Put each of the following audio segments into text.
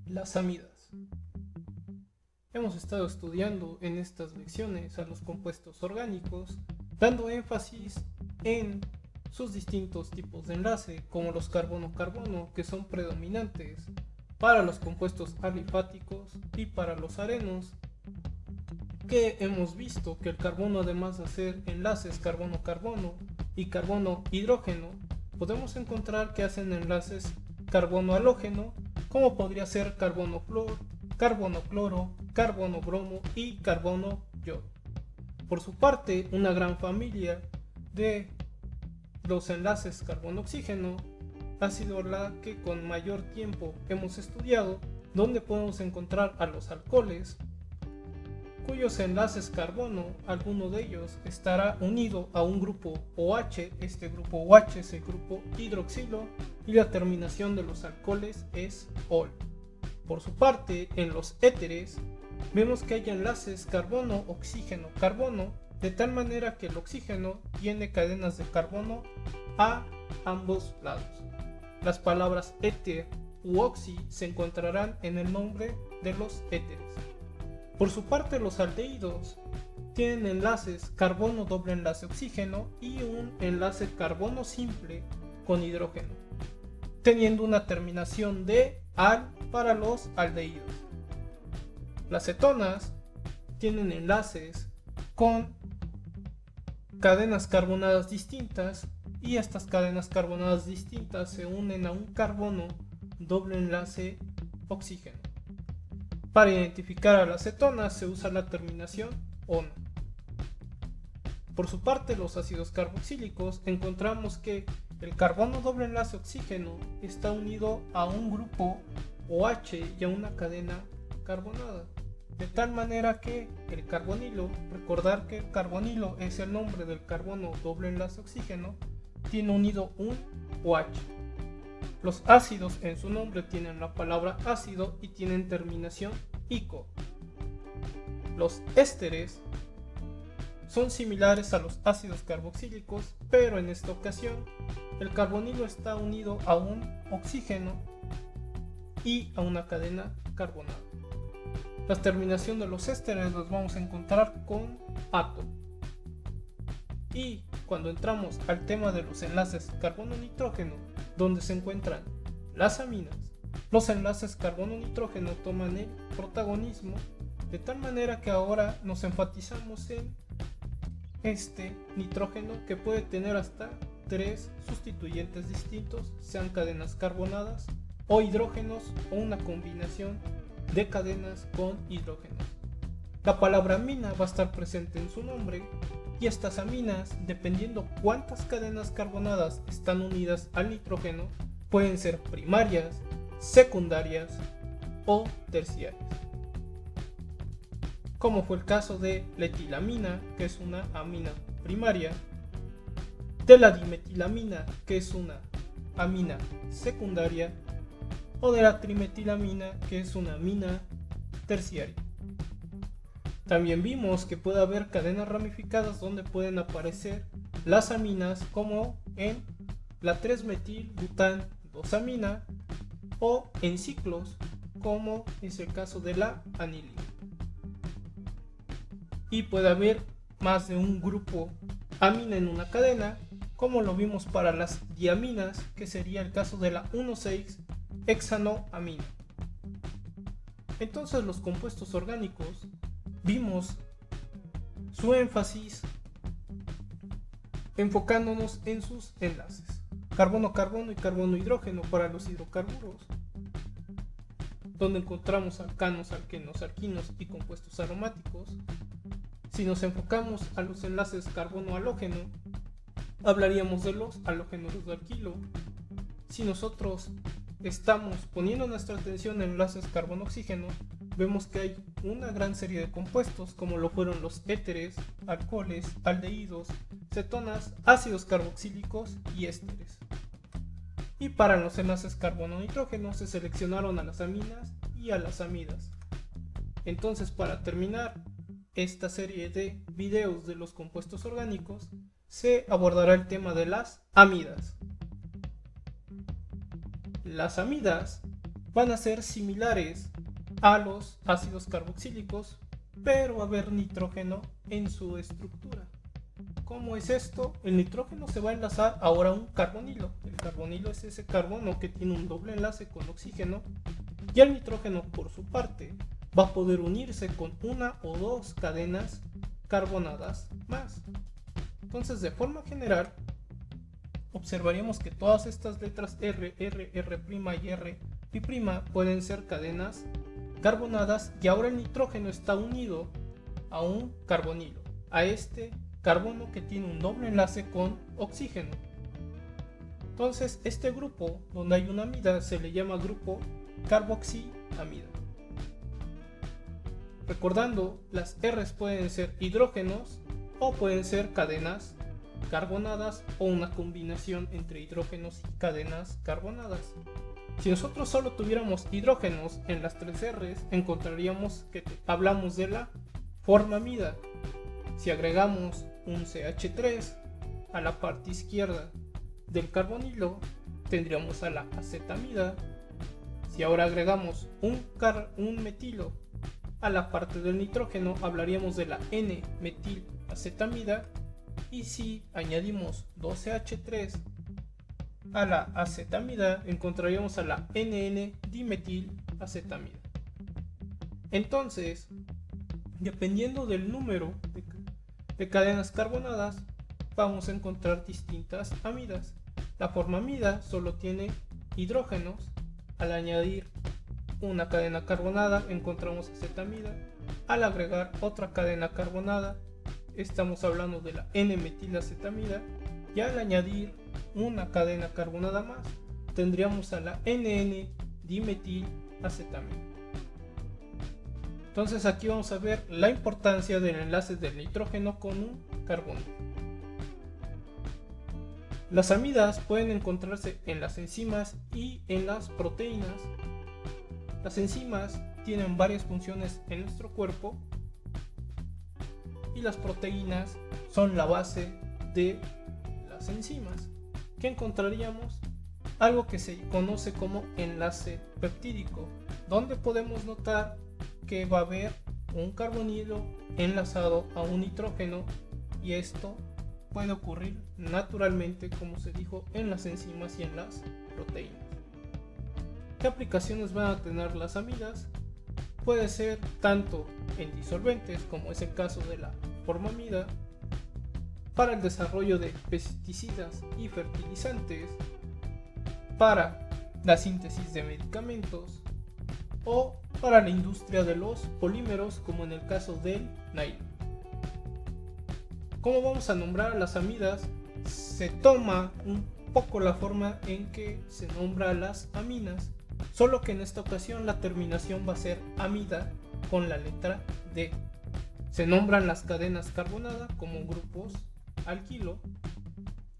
Las amidas. Hemos estado estudiando en estas lecciones a los compuestos orgánicos, dando énfasis en sus distintos tipos de enlace, como los carbono-carbono, que son predominantes para los compuestos alifáticos y para los arenos, que hemos visto que el carbono, además de hacer enlaces carbono-carbono y carbono-hidrógeno, podemos encontrar que hacen enlaces carbono-halógeno, como podría ser carbono-flúor, carbono-cloro, carbono-bromo y carbono-yodo. Por su parte, una gran familia de los enlaces carbono-oxígeno ha sido la que con mayor tiempo hemos estudiado, donde podemos encontrar a los alcoholes, cuyos enlaces carbono, alguno de ellos estará unido a un grupo OH. Este grupo OH es el grupo hidroxilo y la terminación de los alcoholes es ol. Por su parte, en los éteres vemos que hay enlaces carbono-oxígeno-carbono, de tal manera que el oxígeno tiene cadenas de carbono a ambos lados. Las palabras éter u oxi se encontrarán en el nombre de los éteres. Por su parte, los aldehídos tienen enlaces carbono doble enlace oxígeno y un enlace carbono simple con hidrógeno, teniendo una terminación de al para los aldehídos. Las cetonas tienen enlaces con cadenas carbonadas distintas y estas cadenas carbonadas distintas se unen a un carbono doble enlace oxígeno. Para identificar a las cetonas se usa la terminación ono. Por su parte, los ácidos carboxílicos encontramos que el carbono doble enlace oxígeno está unido a un grupo OH y a una cadena carbonada, de tal manera que el carbonilo, recordar que el carbonilo es el nombre del carbono doble enlace oxígeno, tiene unido un OH. Los ácidos en su nombre tienen la palabra ácido y tienen terminación ico. Los ésteres son similares a los ácidos carboxílicos, pero en esta ocasión el carbonilo está unido a un oxígeno y a una cadena carbonada. La terminación de los ésteres los vamos a encontrar con ato. Y cuando entramos al tema de los enlaces carbono-nitrógeno, donde se encuentran las aminas, los enlaces carbono-nitrógeno toman el protagonismo, de tal manera que ahora nos enfatizamos en este nitrógeno, que puede tener hasta 3 sustituyentes distintos, sean cadenas carbonadas o hidrógenos o una combinación de cadenas con hidrógenos. La palabra amina va a estar presente en su nombre, y estas aminas, dependiendo cuántas cadenas carbonadas están unidas al nitrógeno, pueden ser primarias, secundarias o terciarias, como fue el caso de la etilamina, que es una amina primaria, de la dimetilamina, que es una amina secundaria, o de la trimetilamina, que es una amina terciaria. También vimos que puede haber cadenas ramificadas donde pueden aparecer las aminas, como en la 3-metil-butan-2-amina, o en ciclos, como es el caso de la anilina. Y puede haber más de un grupo amina en una cadena, como lo vimos para las diaminas, que sería el caso de la 1,6-hexanoamina. Entonces, los compuestos orgánicos, vimos su énfasis enfocándonos en sus enlaces carbono-carbono y carbono-hidrógeno para los hidrocarburos, donde encontramos alcanos, alquenos, alquinos y compuestos aromáticos. Si nos enfocamos a los enlaces carbono-halógeno, hablaríamos de los halógenos de alquilo. Si nosotros estamos poniendo nuestra atención en enlaces carbono-oxígeno, vemos que hay una gran serie de compuestos, como lo fueron los éteres, alcoholes, aldehídos, cetonas, ácidos carboxílicos y ésteres. Y para los enlaces carbono-nitrógeno se seleccionaron a las aminas y a las amidas. Entonces, para terminar esta serie de videos de los compuestos orgánicos, se abordará el tema de las amidas. Las amidas van a ser similares a los ácidos carboxílicos, pero va a haber nitrógeno en su estructura. ¿Cómo es esto? El nitrógeno se va a enlazar ahora a un carbonilo. El carbonilo es ese carbono que tiene un doble enlace con oxígeno, y el nitrógeno por su parte va a poder unirse con una o dos cadenas carbonadas más. Entonces, de forma general, observaríamos que todas estas letras R, R, R' y R y' pueden ser cadenas carbonadas, y ahora el nitrógeno está unido a un carbonilo, a este carbono que tiene un doble enlace con oxígeno. Entonces, este grupo donde hay una amida se le llama grupo carboxiamida. Recordando, las R's pueden ser hidrógenos o pueden ser cadenas carbonadas o una combinación entre hidrógenos y cadenas carbonadas. Si nosotros solo tuviéramos hidrógenos en las tres R's, encontraríamos que hablamos de la formamida. Si agregamos un CH3 a la parte izquierda del carbonilo, tendríamos a la acetamida. Si ahora agregamos un metilo a la parte del nitrógeno, hablaríamos de la N-metilacetamida. Y si añadimos 2CH3 a la acetamida, encontraríamos a la NN-dimetilacetamida. Entonces, dependiendo del número de cadenas carbonadas, vamos a encontrar distintas amidas. La formamida solo tiene hidrógenos. Al añadir una cadena carbonada encontramos acetamida. Al agregar otra cadena carbonada estamos hablando de la N-metilacetamida, y al añadir una cadena carbonada más tendríamos a la NN-dimetilacetamida. Entonces aquí vamos a ver la importancia del enlace del nitrógeno con un carbono. Las amidas pueden encontrarse en las enzimas y en las proteínas. Las enzimas tienen varias funciones en nuestro cuerpo, y las proteínas son la base de las enzimas. ¿Qué encontraríamos? Algo que se conoce como enlace peptídico, donde podemos notar que va a haber un carbonilo enlazado a un nitrógeno, y esto puede ocurrir naturalmente, como se dijo, en las enzimas y en las proteínas. ¿Qué aplicaciones van a tener las amidas? Puede ser tanto en disolventes, como es el caso de la formamida, para el desarrollo de pesticidas y fertilizantes, para la síntesis de medicamentos o para la industria de los polímeros, como en el caso del nylon. ¿Cómo vamos a nombrar a las amidas? Se toma un poco la forma en que se nombra a las aminas, solo que en esta ocasión la terminación va a ser amida con la letra D. Se nombran las cadenas carbonadas como grupos alquilo.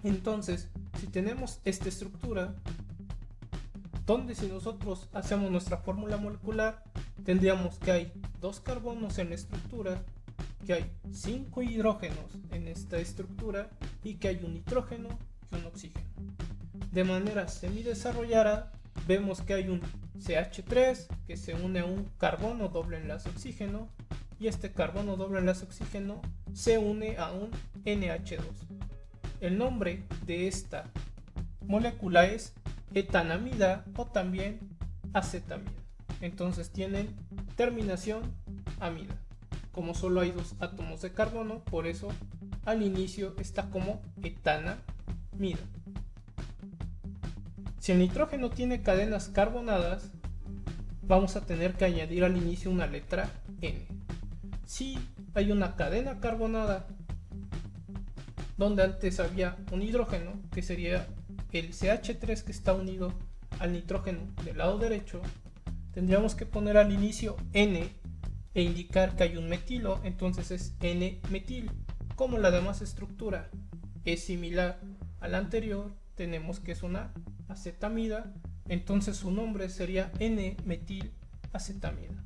Entonces, si tenemos esta estructura, donde si nosotros hacemos nuestra fórmula molecular, tendríamos que hay 2 carbonos en la estructura, que hay 5 hidrógenos en esta estructura y que hay un nitrógeno y un oxígeno. De manera semidesarrollada, vemos que hay un CH3 que se une a un carbono doble enlace oxígeno, y este carbono doble enlace oxígeno se une a un NH2. El nombre de esta molécula es etanamida o también acetamida. Entonces tienen terminación amida. Como solo hay 2 átomos de carbono, por eso al inicio está como etanamida. Si el nitrógeno tiene cadenas carbonadas, vamos a tener que añadir al inicio una letra N. Si hay una cadena carbonada donde antes había un hidrógeno, que sería el CH3 que está unido al nitrógeno del lado derecho, tendríamos que poner al inicio N e indicar que hay un metilo, entonces es N-metil. Como la demás estructura es similar a la anterior, tenemos que es una acetamida, entonces su nombre sería N-metilacetamida.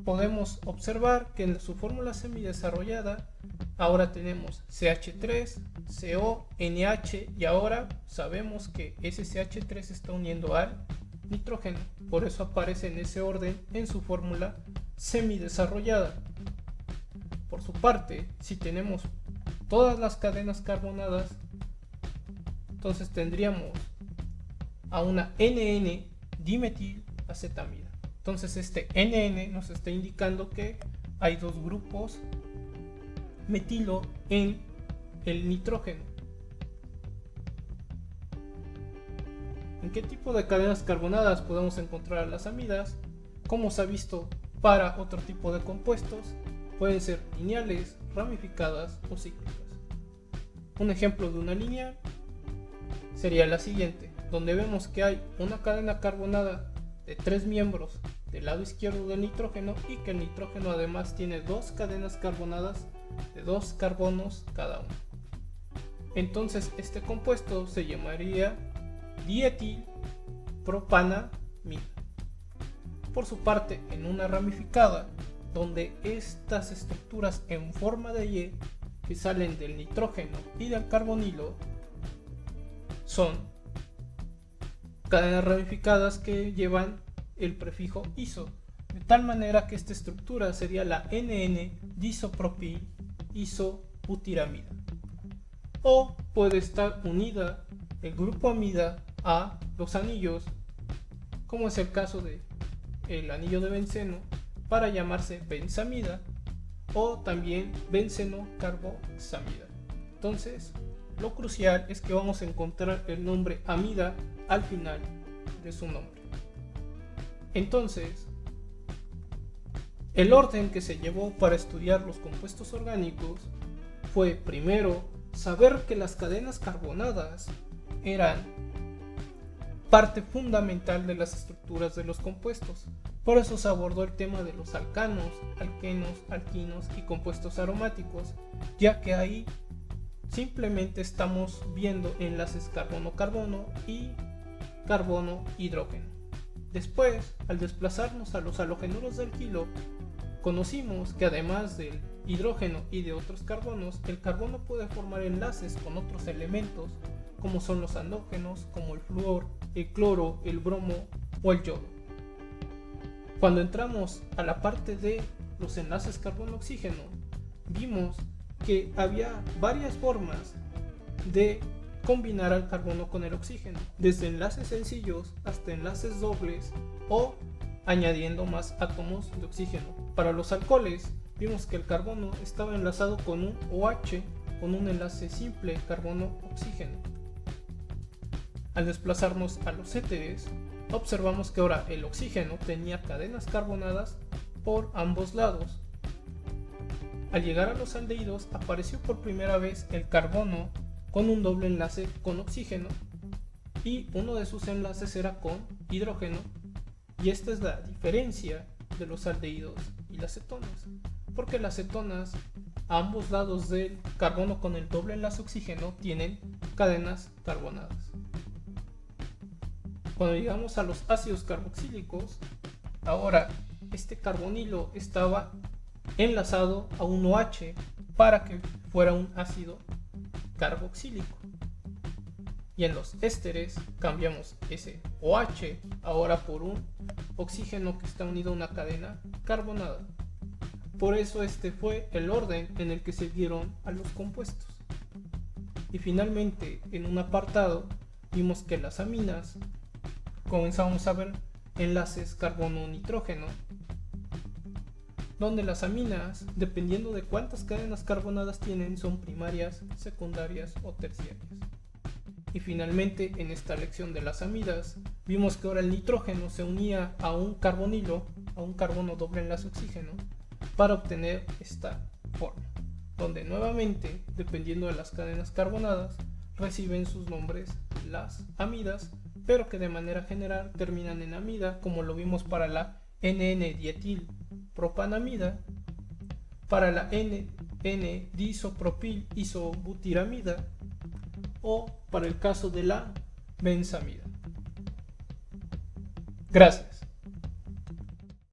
Podemos observar que en su fórmula semidesarrollada ahora tenemos CH3, CO, NH, y ahora sabemos que ese CH3 está uniendo al nitrógeno. por eso aparece en ese orden en su fórmula semidesarrollada. Por su parte, si tenemos todas las cadenas carbonadas, entonces tendríamos a una NN-dimetilacetamida. Entonces este NN nos está indicando que hay dos grupos metilo en el nitrógeno. ¿En qué tipo de cadenas carbonadas podemos encontrar las amidas? Como se ha visto para otro tipo de compuestos, pueden ser lineales, ramificadas o cíclicas. Un ejemplo de una lineal sería la siguiente, donde vemos que hay una cadena carbonada de 3 miembros del lado izquierdo del nitrógeno y que el nitrógeno además tiene dos cadenas carbonadas de 2 carbonos cada uno. Entonces este compuesto se llamaría dietilpropanamida. Por su parte, en una ramificada, donde estas estructuras en forma de Y que salen del nitrógeno y del carbonilo son cadenas ramificadas que llevan el prefijo iso, de tal manera que esta estructura sería la NN-disopropil isobutiramida. O puede estar unida el grupo amida a los anillos, como es el caso de el anillo de benceno, para llamarse benzamida o también benceno-carboxamida. Entonces, lo crucial es que vamos a encontrar el nombre amida al final de su nombre. Entonces, el orden que se llevó para estudiar los compuestos orgánicos fue primero saber que las cadenas carbonadas eran parte fundamental de las estructuras de los compuestos. Por eso se abordó el tema de los alcanos, alquenos, alquinos y compuestos aromáticos, ya que ahí simplemente estamos viendo enlaces carbono-carbono y carbono-hidrógeno. Después, al desplazarnos a los halogenuros de alquilo, conocimos que además del hidrógeno y de otros carbonos, el carbono puede formar enlaces con otros elementos como son los halógenos, como el flúor, el cloro, el bromo o el yodo. Cuando entramos a la parte de los enlaces carbono-oxígeno, vimos que había varias formas de combinar al carbono con el oxígeno, desde enlaces sencillos hasta enlaces dobles o añadiendo más átomos de oxígeno. Para los alcoholes, vimos que el carbono estaba enlazado con un OH con un enlace simple carbono-oxígeno. Al desplazarnos a los éteres, observamos que ahora el oxígeno tenía cadenas carbonadas por ambos lados. Al llegar a los aldehídos, apareció por primera vez el carbono con un doble enlace con oxígeno y uno de sus enlaces era con hidrógeno, y esta es la diferencia de los aldehídos y las cetonas, porque las cetonas a ambos lados del carbono con el doble enlace oxígeno tienen cadenas carbonadas. Cuando llegamos a los ácidos carboxílicos, ahora este carbonilo estaba enlazado a un OH para que fuera un ácido carboxílico. Y en los ésteres cambiamos ese OH ahora por un oxígeno que está unido a una cadena carbonada. Por eso este fue el orden en el que se dieron a los compuestos. Y finalmente, en un apartado, vimos que las aminas comenzamos a ver enlaces carbono-nitrógeno, donde las aminas, dependiendo de cuántas cadenas carbonadas tienen, son primarias, secundarias o terciarias. Y finalmente, en esta lección de las amidas, vimos que ahora el nitrógeno se unía a un carbonilo, a un carbono doble enlace oxígeno, para obtener esta forma, donde nuevamente, dependiendo de las cadenas carbonadas, reciben sus nombres las amidas, pero que de manera general terminan en amida, como lo vimos para la NN-dietilpropanamida, para la NN-disopropil isobutiramida o para el caso de la benzamida. Gracias.